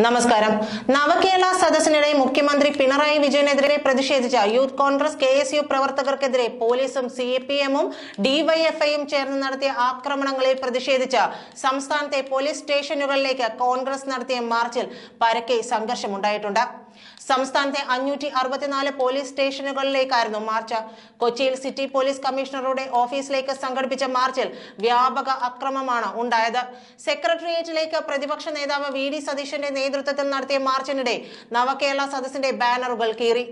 നമസ്കാരം. നവകേരള സദസ്സിനിടെ മുഖ്യമന്ത്രി പിണറായി വിജയനെതിരെ പ്രതിഷേധിച്ച യൂത്ത് കോൺഗ്രസ് KSU പ്രവർത്തകർക്കെതിരെ പോലീസും CPMും DYFIയും ചേർന്ന് നടത്തിയ ആക്രമണങ്ങളിൽ പ്രതിഷേധിച്ച് സംസ്ഥാനത്തെ പോലീസ് സ്റ്റേഷനുകളിലേക്ക് കോൺഗ്രസ് നടത്തിയ മാർച്ചിൽ പരക്കെ സംഘർഷമുണ്ടായിട്ടുണ്ട്. സംസ്ഥാനത്തെ 564 പോലീസ് സ്റ്റേഷനുകളിലേക്കായിരുന്നു മാർച്ച്. കൊച്ചിയിൽ സിറ്റി പോലീസ് കമ്മീഷണറുടെ ഓഫീസിലേക്ക് സംഘടിപ്പിച്ച മാർച്ചിൽ വ്യാപക അക്രമമാണ് ഉണ്ടായത്. സെക്രട്ടേറിയറ്റിലേക്ക് പ്രതിപക്ഷ നേതാവ് VD സതീശന്റെ നേതൃത്വത്തിൽ നടത്തിയ മാർച്ചിനിടെ നവകേരള സദസ്സിന്റെ ബാനറുകൾ കീറി.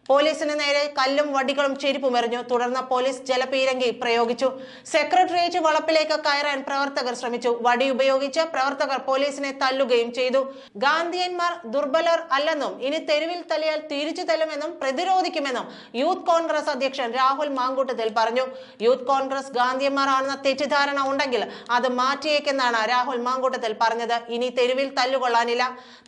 പോലീസിന് നേരെ കല്ലും വടികളും ചെരുപ്പുമെറിഞ്ഞു. തുടർന്ന് പോലീസ് ജലപീരങ്കി പ്രയോഗിച്ചു. സെക്രട്ടേറിയറ്റ് വളപ്പിലേക്ക് കയറാൻ പ്രവർത്തകർ ശ്രമിച്ചു. വടി ഉപയോഗിച്ച് പ്രവർത്തകർ പോലീസിനെ തല്ലുകയും ചെയ്തു. ഗാന്ധിയന്മാർ ദുർബലർ അല്ലെന്നും ഇനി തെരുവിൽ തല്ലിയാൽ തിരിച്ചു തല്ലുമെന്നും പ്രതിരോധിക്കുമെന്നും യൂത്ത് കോൺഗ്രസ് അധ്യക്ഷൻ രാഹുൽ മാങ്കൂട്ടത്തിൽ പറഞ്ഞു. യൂത്ത് കോൺഗ്രസ് ഗാന്ധിയന്മാർ ആണെന്ന തെറ്റിദ്ധാരണ ഉണ്ടെങ്കിൽ അത് മാറ്റിയേക്കെന്നാണ് രാഹുൽ മാങ്കൂട്ടത്തിൽ പറഞ്ഞത്. ഇനി തെരുവിൽ തല്ലുകൊള്ളാനില്ല,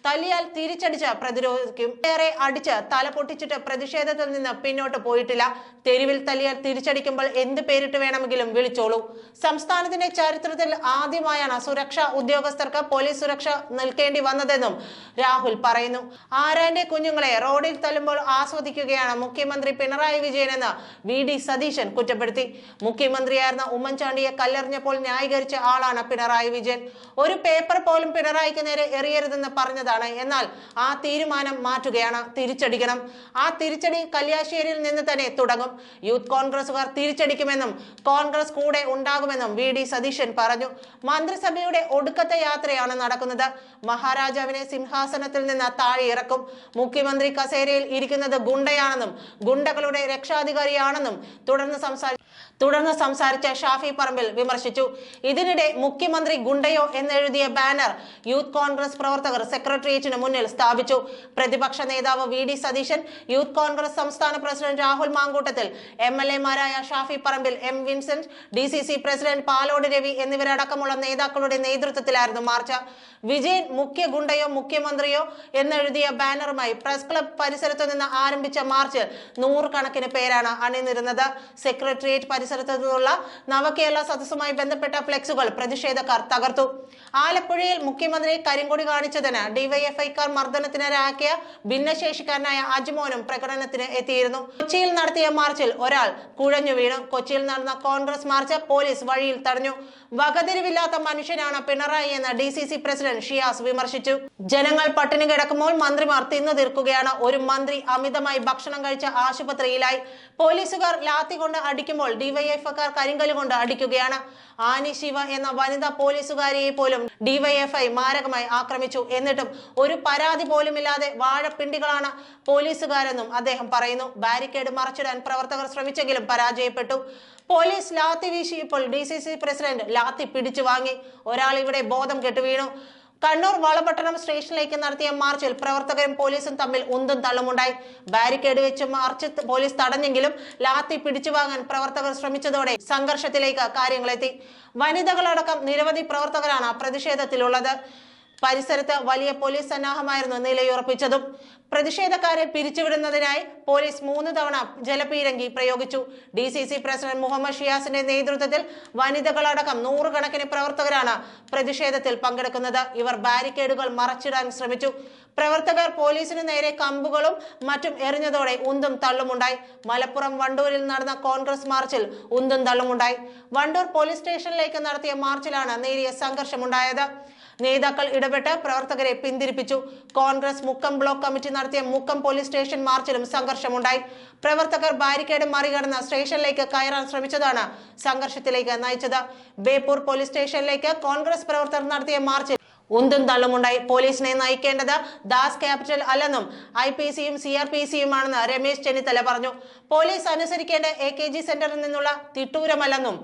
തല്ലിയാൽ തിരിച്ചടിച്ച് പ്രതിരോധിക്കും. ഏറെ അടിച്ച് തല പൊട്ടിച്ചിട്ട് പ്രതിഷേധത്തിൽ നിന്ന് പിന്നോട്ട് പോയിട്ടില്ല. തെരുവിൽ തല്ലിയാൽ തിരിച്ചടിക്കുമ്പോൾ എന്ത് പേരിട്ട് വേണമെങ്കിലും വിളിച്ചോളൂ. സംസ്ഥാനത്തിന്റെ ചരിത്രത്തിൽ ആദ്യമായാണ് സുരക്ഷാ ഉദ്യോഗസ്ഥർക്ക് പോലീസ് സുരക്ഷ നിൽക്കേണ്ടി വന്നതെന്നും രാഹുൽ പറയുന്നു. ആരാന്റെ കുഞ്ഞുങ്ങളെ റോഡിൽ തല്ലുമ്പോൾ ആസ്വദിക്കുകയാണ് മുഖ്യമന്ത്രി പിണറായി വിജയനെന്ന് VD സതീശൻ കുറ്റപ്പെടുത്തി. മുഖ്യമന്ത്രിയായിരുന്ന ഉമ്മൻചാണ്ടിയെ കല്ലെറിഞ്ഞപ്പോൾ ന്യായീകരിച്ച ആളാണ് പിണറായി വിജയൻ. ഒരു പേപ്പർ പോലും പിണറായിക്ക് നേരെ എറിയരുതെന്ന് പറഞ്ഞതാണ്. എന്നാൽ ആ തീരുമാനം മാറ്റുകയാണ്. തിരിച്ചടിക്കണം. ആ തിരിച്ചടി കല്യാശ്ശേരിയിൽ നിന്ന് തന്നെ തുടങ്ങും. യൂത്ത് കോൺഗ്രസുകാർ തിരിച്ചടിക്കുമെന്നും കോൺഗ്രസ് കൂടെ ഉണ്ടാകുമെന്നും VD സതീശൻ പറഞ്ഞു. മന്ത്രിസഭയുടെ ഒടുക്കത്തെ യാത്രയാണ് നടക്കുന്നത്. മഹാരാജാവിനെ സിംഹാസനത്തിൽ നിന്ന് താഴെ ഇറക്കും. മുഖ്യമന്ത്രി കസേരയിൽ ഇരിക്കുന്നത് ഗുണ്ടയാണെന്നും ഗുണ്ടകളുടെ രക്ഷാധികാരിയാണെന്നും തുടർന്ന് സംസാരിച്ച ഷാഫി പറമ്പിൽ വിമർശിച്ചു. ഇതിനിടെ മുഖ്യമന്ത്രി ഗുണ്ടയോ എന്നെഴുതിയ ബാനർ യൂത്ത് കോൺഗ്രസ് പ്രവർത്തകർ സെക്രട്ടേറിയറ്റിന് മുന്നിൽ സ്ഥാപിച്ചു. പ്രതിപക്ഷ നേതാവ് VD സതീശൻ, യൂത്ത് കോൺഗ്രസ് സംസ്ഥാന പ്രസിഡന്റ് രാഹുൽ മാങ്കൂട്ടത്തിൽ, MLA മാരായ Shafi Parambil, M Vincent, DCC president Palode Ravi എന്നിവരടക്കമുള്ള നേതാക്കളുടെ നേതൃത്വത്തിലായിരുന്നു മാർച്ച്. വിജയൻ മുഖ്യ ഗുണ്ടയോ മുഖ്യമന്ത്രിയോ എന്നെഴുതിയ ബാനറുമായി പ്രസ് ക്ലബ് പരിസരത്തു നിന്ന് ആരംഭിച്ച മാർച്ചിൽ 100 കണക്കിന് പേരാണ് അണിനിരുന്നത്. സെക്രട്ടേറിയറ്റ് പരിസരത്തു നിന്നുള്ള നവകേരള സദസ്സുമായി ബന്ധപ്പെട്ട ഫ്ലെക്സുകൾ പ്രതിഷേധക്കാർ തകർത്തു. ആലപ്പുഴയിൽ മുഖ്യമന്ത്രി കരിങ്കൊടി കാണിച്ചതിന് DYFIക്കാർ മർദ്ദനത്തിനിരയാക്കിയ ഭിന്നശേഷിക്കാരനായ അജ്മോനും പ്രകടനത്തിന് എത്തിയിരുന്നു. കൊച്ചിയിൽ നടത്തിയ മാർച്ചിൽ ഒരാൾ കുഴഞ്ഞു വീണു. കൊച്ചിയിൽ നടന്ന കോൺഗ്രസ് മാർച്ച് പോലീസ് വഴിയിൽ തടഞ്ഞു. വകതിരിവില്ലാത്ത മനുഷ്യനാണ് പിണറായി എന്ന് DCC പ്രസിഡന്റ് ഷിയാസ് വിമർശിച്ചു. ജനങ്ങൾ പട്ടിണി കിടക്കുമ്പോൾ മന്ത്രിമാർ തിന്നു തീർക്കുകയാണ്. ഒരു മന്ത്രി അമിതമായി ഭക്ഷണം കഴിച്ച ആശുപത്രിയിലായി. പോലീസുകാർ ലാത്തി കൊണ്ട് അടിക്കുമ്പോൾ DYFIക്കാർ കരിങ്കല്ല് കൊണ്ട് അടിക്കുകയാണ്. ആനി ശിവ എന്ന വനിതാ പോലീസുകാരിയെ പോലും DYFI മാരകമായി ആക്രമിച്ചു. എന്നിട്ടും ഒരു പരാതി പോലുമില്ലാതെ വാഴപ്പിണ്ടികളാണ് പോലീസുകാരെന്നും അദ്ദേഹം പറയുന്നു. ബാരിക്കേഡ് മറച്ചിടാൻ പ്രവർത്തകർ ശ്രമിച്ചെങ്കിലും പരാജയപ്പെട്ടു. പോലീസ് ലാത്തി വീശിയപ്പോൾ DCC പ്രസിഡന്റ് ലാത്തി പിടിച്ചു വാങ്ങി. ഒരാൾ ഇവിടെ ബോധം കെട്ടു വീണു. കണ്ണൂർ വളപട്ടണം സ്റ്റേഷനിലേക്ക് നടത്തിയ മാർച്ചിൽ പ്രവർത്തകരും പോലീസും തമ്മിൽ ഉന്തും തള്ളുമുണ്ടായി. ബാരിക്കേഡ് വെച്ച് മാർച്ച് പോലീസ് തടഞ്ഞെങ്കിലും ലാത്തി പിടിച്ചു വാങ്ങാൻ പ്രവർത്തകർ ശ്രമിച്ചതോടെ സംഘർഷത്തിലേക്ക് കാര്യങ്ങളെത്തി. വനിതകളടക്കം നിരവധി പ്രവർത്തകരാണ് പ്രതിഷേധത്തിലുള്ളത്. പരിസരത്ത് വലിയ പോലീസ് സന്നാഹമായിരുന്നു നിലയുറപ്പിച്ചതും. പ്രതിഷേധക്കാരെ പിരിച്ചുവിടുന്നതിനായി പോലീസ് 3 തവണ ജലപീരങ്കി പ്രയോഗിച്ചു. DCC പ്രസിഡന്റ് മുഹമ്മദ് ഷിയാസിന്റെ നേതൃത്വത്തിൽ വനിതകളടക്കം 100 കണക്കിന് പ്രവർത്തകരാണ് പ്രതിഷേധത്തിൽ പങ്കെടുക്കുന്നത്. ഇവർ ബാരിക്കേഡുകൾ മറച്ചിടാൻ ശ്രമിച്ചു. പ്രവർത്തകർ പോലീസിന് നേരെ കമ്പുകളും മറ്റും എറിഞ്ഞതോടെ ഉന്തും തള്ളുമുണ്ടായി. മലപ്പുറം വണ്ടൂരിൽ നടന്ന കോൺഗ്രസ് മാർച്ചിൽ ഉന്തും തള്ളുമുണ്ടായി. വണ്ടൂർ പോലീസ് സ്റ്റേഷനിലേക്ക് നടത്തിയ മാർച്ചിലാണ് നേരിയ സംഘർഷമുണ്ടായത്. നേതാക്കൾ ഇടപെട്ട് പ്രവർത്തകരെ പിന്തിരിപ്പിച്ചു. കോൺഗ്രസ് മുക്കം ബ്ലോക്ക് കമ്മിറ്റി നടത്തിയ മുക്കം പോലീസ് സ്റ്റേഷൻ മാർച്ചിലും സംഘർഷമുണ്ടായി. പ്രവർത്തകർ ബാരിക്കേഡ് മറികടന്ന് സ്റ്റേഷനിലേക്ക് കയറാൻ ശ്രമിച്ചതാണ് സംഘർഷത്തിലേക്ക് നയിച്ചത്. ബേപ്പൂർ പോലീസ് സ്റ്റേഷനിലേക്ക് കോൺഗ്രസ് പ്രവർത്തകർ നടത്തിയ മാർച്ചിൽ ഉന്തും തള്ളുമുണ്ടായി. പോലീസിനെ നയിക്കേണ്ടത് ദാസ് ക്യാപിറ്റൽ അല്ലെന്നും IPCയും CRPCയുമാണെന്ന് രമേശ് ചെന്നിത്തല പറഞ്ഞു. പോലീസ് അനുസരിക്കേണ്ട AKG സെന്ററിൽ നിന്നുള്ള തിട്ടൂരമല്ലെന്നും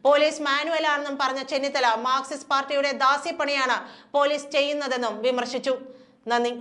പോലീസ് മാനുവലാണെന്നും പറഞ്ഞ ചെന്നിത്തല മാർക്സിസ്റ്റ് പാർട്ടിയുടെ ദാസ്യപ്പണിയാണ് പോലീസ് ചെയ്യുന്നതെന്നും വിമർശിച്ചു. നന്ദി.